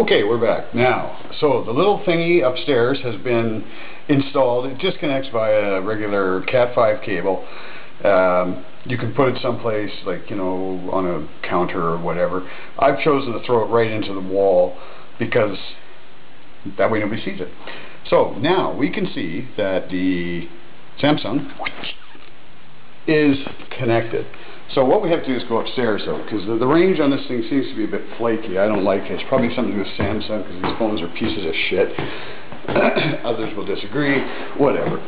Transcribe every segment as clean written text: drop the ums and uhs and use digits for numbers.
Okay, we're back now. So the little thingy upstairs has been installed. It just connects via a regular Cat 5 cable. You can put it someplace, like, you know, on a counter or whatever. I've chosen to throw it right into the wall because that way nobody sees it. So now we can see that the Samsung is connected. So what we have to do is go upstairs, though, because the range on this thing seems to be a bit flaky. I don't like it. It's probably something to do with Samsung, because these phones are pieces of shit. Others will disagree. Whatever.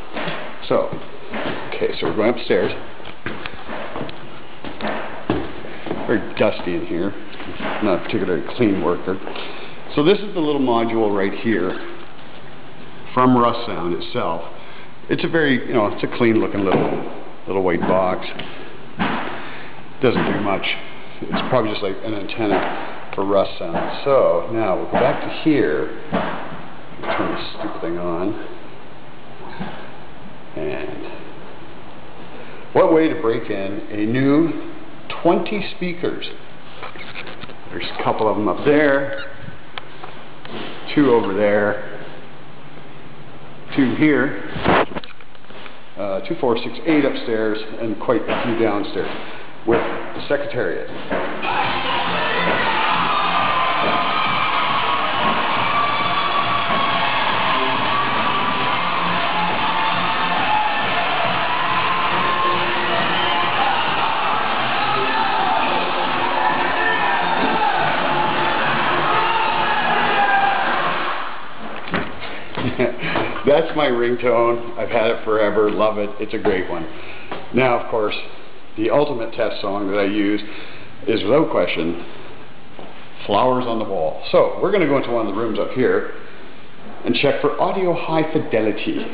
So, okay, so we're going upstairs. Very dusty in here. Not a particularly clean worker. So this is the little module right here from Russound itself. It's a very, you know, it's a clean looking little white box. Doesn't do much. It's probably just like an antenna for Russound. So now we'll go back to here. Turn this stupid thing on. And what way to break in a new 20 speakers? There's a couple of them up there, 2 over there, 2 here, 2, 4, 6, 8 upstairs, and quite a few downstairs with the Secretariat. That's my ringtone. I've had it forever. Love it. It's a great one. Now, of course, the ultimate test song that I use is, without question, Flowers on the Wall. So we're going to go into one of the rooms up here and check for audio high fidelity.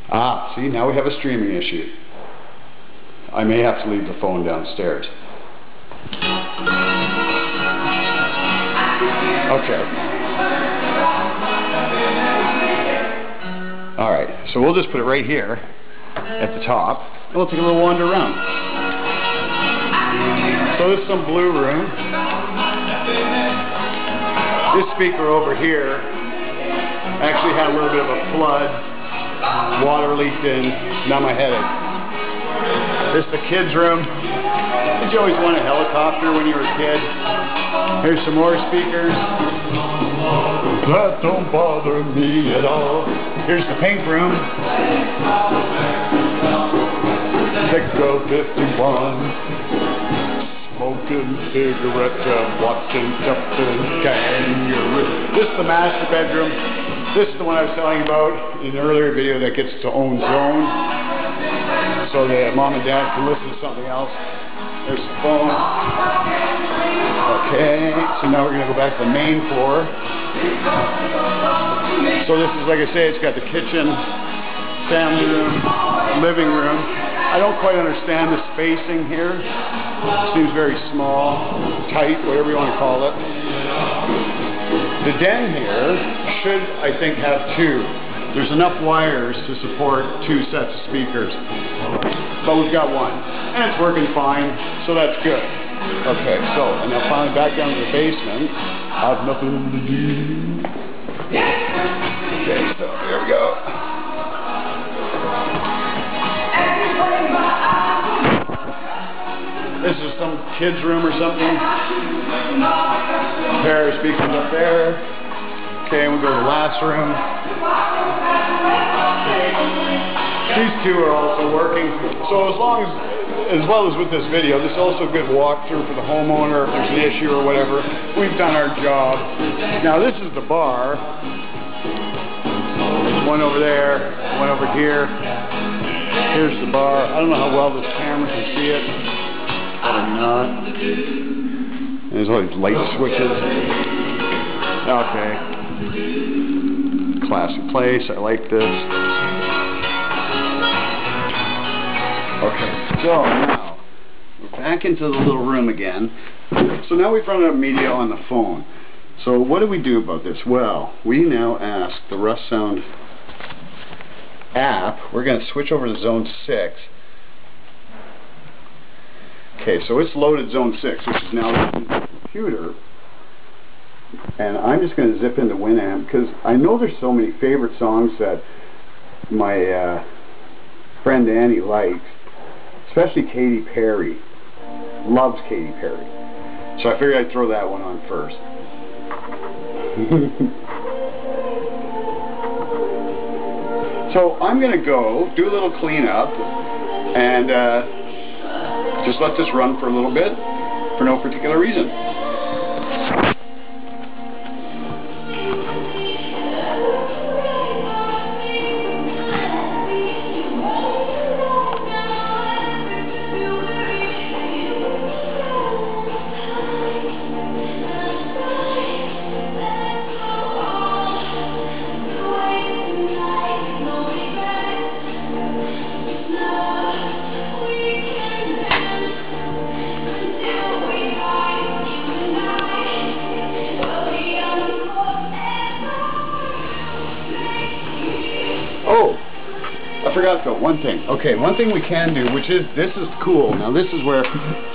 Ah, see, now we have a streaming issue. I may have to leave the phone downstairs. Okay. Alright, so we'll just put it right here at the top, and we'll take a little wander around. So this is some blue room. This speaker over here actually had a little bit of a flood. Water leaked in. Now my headache. This is the kids' room. Did you always want a helicopter when you were a kid? Here's some more speakers. That don't bother me at all. Here's the pink room. Sector 51. Smoking cigarettes and watching Captain Kangaroo. This is the master bedroom. This is the one I was telling you about in an earlier video that gets its own zone. So that mom and dad can listen to something else. There's the phone. Okay, so now we're going to go back to the main floor. So this is, like I say, it's got the kitchen, family room, living room. I don't quite understand the spacing here. It seems very small, tight, whatever you want to call it. The den here should, I think, have 2. There's enough wires to support 2 sets of speakers. But we've got 1. And it's working fine, so that's good. Okay, so, and now finally back down to the basement. I've nothing to do. Okay, so here we go. This is some kid's room or something. A pair of speakers up there. Okay, we'll go to the last room. These 2 are also working. So as well as with this video, this is also a good walkthrough for the homeowner if there's an issue or whatever. We've done our job. Now this is the bar. There's one over there, one over here. Here's the bar. I don't know how well this camera can see it. Probably not. And there's all these light switches. Okay. Classy place. I like this. Okay, so now we're back into the little room again. So now we've run out of media on the phone. So what do we do about this? Well, we now ask the Russound app. We're going to switch over to Zone 6. Okay, so it's loaded Zone 6, which is now in the computer. And I'm just going to zip into Winamp because I know there's so many favorite songs that my friend Annie likes, especially Katy Perry. Loves Katy Perry. So I figured I'd throw that one on first. So I'm going to go do a little cleanup and just let this run for a little bit for no particular reason. I forgot though, one thing. Okay, one thing we can do, which is, this is cool. Now this is where,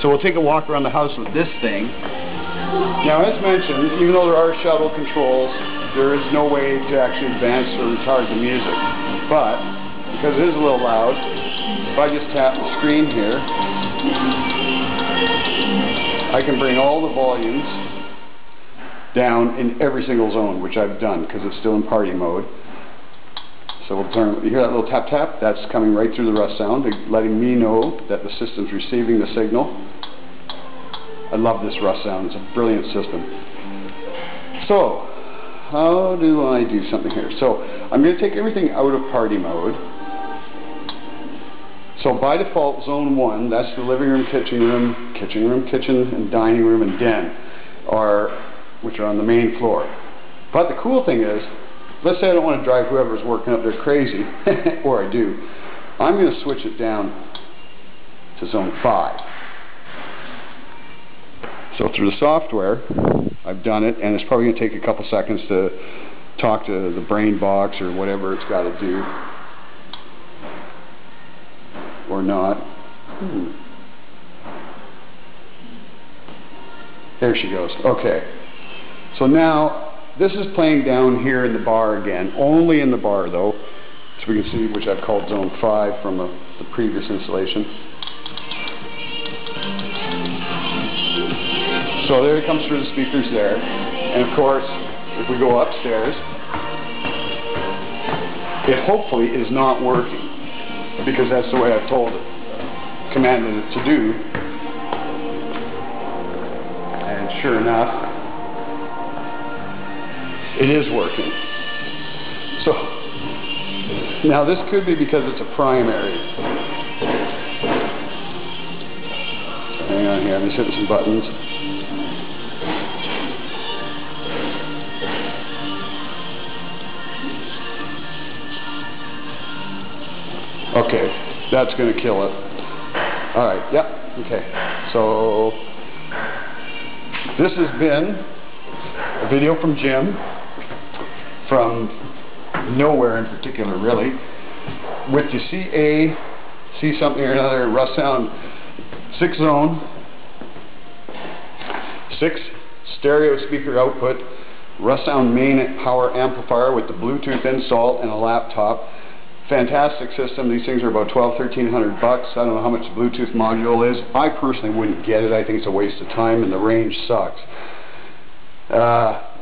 so we'll take a walk around the house with this thing. Now as mentioned, even though there are shuttle controls, there is no way to actually advance or retard the music. But, because it is a little loud, if I just tap the screen here, I can bring all the volumes down in every single zone, which I've done, because it's still in party mode. So we'll turn, you hear that little tap tap? That's coming right through the Russound, letting me know that the system's receiving the signal. I love this Russound, it's a brilliant system. So, how do I do something here? So, I'm going to take everything out of party mode. So by default, zone 1, that's the living room, kitchen, and dining room, and den, which are on the main floor. But the cool thing is, let's say I don't want to drive whoever's working up there crazy, or I do. I'm going to switch it down to zone 5. So through the software, I've done it, and it's probably going to take a couple seconds to talk to the brain box or whatever it's got to do. Or not. There she goes. Okay. So now, this is playing down here in the bar again, only in the bar though, so we can see, which I've called zone 5 from the previous installation. So there it comes through the speakers there, and of course, if we go upstairs, it hopefully is not working, because that's the way I've told it, commanded it to do, and sure enough, it is working. So, now this could be because it's a primary. Hang on here, I'm just hitting some buttons. Okay, that's going to kill it. Alright, yep, okay. So, this has been a video from Jim, from nowhere in particular really, with you see something or another, Russound 6 zone, 6 stereo speaker output, Russound main power amplifier with the Bluetooth install and a laptop. Fantastic system. These things are about $1,200–1,300 bucks. I don't know how much the Bluetooth module is. I personally wouldn't get it. I think it's a waste of time and the range sucks.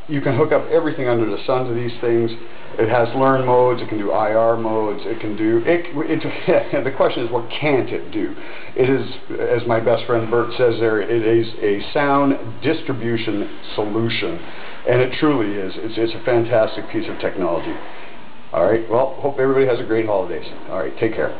You can hook up everything under the sun to these things. It has learn modes, it can do IR modes, it can do, the question is, what can't it do? It is, as my best friend Bert says there, it is a sound distribution solution. And it truly is. It's a fantastic piece of technology. Alright, well, hope everybody has a great holidays. Alright, take care.